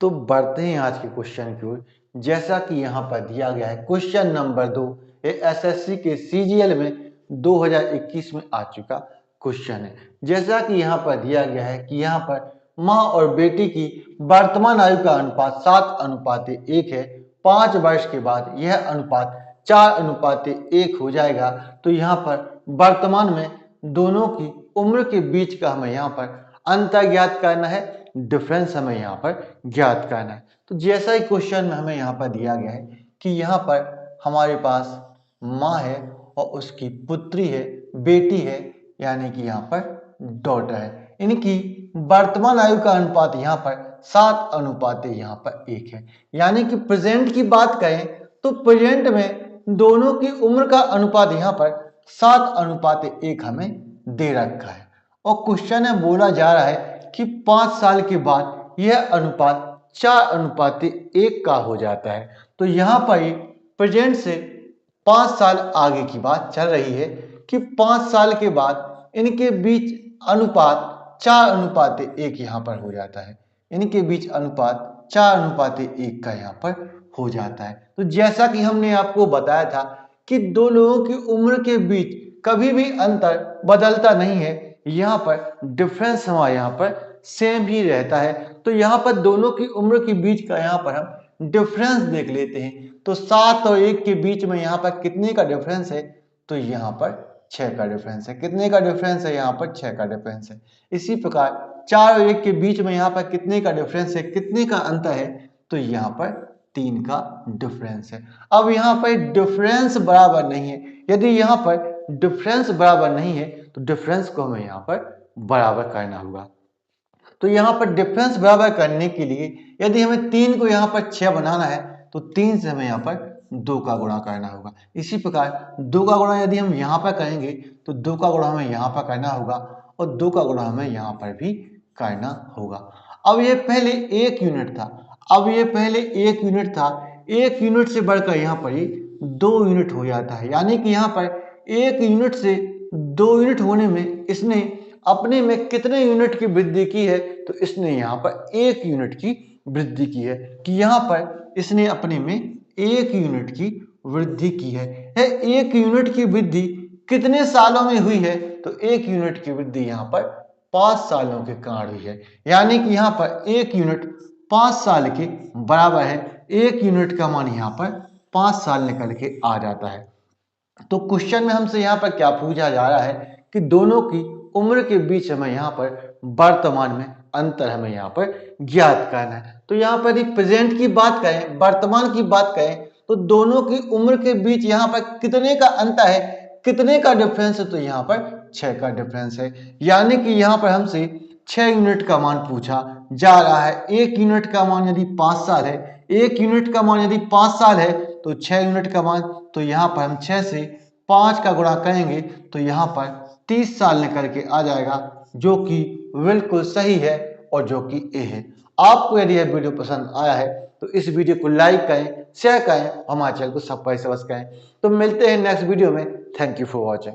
तो बढ़ते हैं आज के क्वेश्चन की ओर। जैसा कि यहाँ पर दिया गया है क्वेश्चन नंबर 2, ये एसएससी के सीजीएल में 2021 में आ चुका क्वेश्चन है। जैसा कि यहाँ पर दिया गया है कि यहाँ पर माँ और बेटी की वर्तमान आयु का अनुपात 7:1 है। 5 वर्ष के बाद यह अनुपात 4:1 हो जाएगा। तो यहाँ पर वर्तमान में दोनों की उम्र के बीच का हमें यहाँ पर अंतर ज्ञात करना है, डिफरेंस हमें यहाँ पर ज्ञात करना है। तो जैसा ही क्वेश्चन में हमें यहाँ पर दिया गया है कि यहाँ पर हमारे पास माँ है और उसकी पुत्री है, बेटी है, यानी कि यहाँ पर डॉटर है। इनकी वर्तमान आयु का अनुपात यहाँ पर 7:1 है। यानी कि प्रेजेंट की बात करें तो प्रेजेंट में दोनों की उम्र का अनुपात यहाँ पर 7:1 हमें दे रखा है। और क्वेश्चन में बोला जा रहा है कि 5 साल के बाद यह अनुपात 4:1 का हो जाता है। तो यहाँ पर प्रेजेंट से 5 साल आगे की बात चल रही है कि 5 साल के बाद इनके बीच अनुपात 4:1 यहाँ पर हो जाता है। इनके बीच अनुपात 4:1 का यहाँ पर हो जाता है। तो जैसा कि हमने आपको बताया था कि दो लोगों की उम्र के बीच कभी भी अंतर बदलता नहीं है, यहाँ पर डिफरेंस हमारे यहाँ पर सेम ही रहता है। तो यहाँ पर दोनों की उम्र के बीच का यहाँ पर हम डिफरेंस देख लेते हैं। तो 7 और 1 के बीच में यहाँ पर कितने का डिफरेंस है? तो यहाँ पर 6 का डिफरेंस है। कितने का डिफरेंस है? यहाँ पर 6 का डिफरेंस है। इसी प्रकार 4 और 1 के बीच में यहाँ पर कितने का डिफरेंस है, कितने का अंतर है? तो यहाँ पर 3 का डिफरेंस है। अब यहाँ पर डिफरेंस बराबर नहीं है। यदि यहाँ पर डिफरेंस बराबर नहीं है तो डिफरेंस को हमें यहाँ पर बराबर करना होगा। तो यहाँ पर डिफरेंस बराबर करने के लिए यदि हमें 3 को यहाँ पर 6 बनाना है तो 3 से हमें यहाँ पर 2 का गुणा करना होगा। इसी प्रकार 2 का गुणा यदि हम यहाँ पर करेंगे तो 2 का गुणा हमें यहाँ पर करना होगा और 2 का गुणा हमें यहाँ पर भी करना होगा। अब ये पहले 1 यूनिट था, अब ये पहले 1 यूनिट था, 1 यूनिट से बढ़कर यहाँ पर ये 2 यूनिट हो जाता है। यानी कि यहाँ पर 1 यूनिट से 2 यूनिट होने में इसने अपने में कितने यूनिट की वृद्धि की है? तो इसने यहाँ पर 1 यूनिट की वृद्धि की है। कि यहाँ पर इसने अपने में 1 यूनिट की वृद्धि की है। 1 यूनिट की वृद्धि कितने सालों में हुई है? तो 1 यूनिट की वृद्धि यहाँ पर 5 सालों के कारण हुई है। यानी कि यहाँ पर 1 यूनिट 5 साल के बराबर है। 1 यूनिट का मान यहाँ पर 5 साल निकल के आ जाता है। तो क्वेश्चन में हमसे यहाँ पर क्या पूछा जा रहा है कि दोनों की उम्र के बीच हमें यहाँ पर वर्तमान में अंतर हमें यहाँ पर ज्ञात करना है। तो यहाँ पर एक प्रेजेंट की बात करें, वर्तमान की बात करें तो दोनों की उम्र के बीच यहाँ पर कितने का अंतर है, कितने का डिफरेंस है? तो यहाँ पर 6 का डिफरेंस है। यानी कि यहाँ पर हमसे 6 यूनिट का मान पूछा जा रहा है। 1 यूनिट का मान यदि 5 साल है, 1 यूनिट का मान यदि 5 साल है तो 6 यूनिट का मान, तो यहाँ पर हम 6 से 5 का गुणा करेंगे तो यहाँ पर 30 साल निकल के आ जाएगा, जो कि बिल्कुल सही है और जो कि ए है। आपको यदि यह वीडियो पसंद आया है तो इस वीडियो को लाइक करें, शेयर करें, हमारे चैनल को सब्सक्राइब करें। तो मिलते हैं नेक्स्ट वीडियो में। Thank you for watching.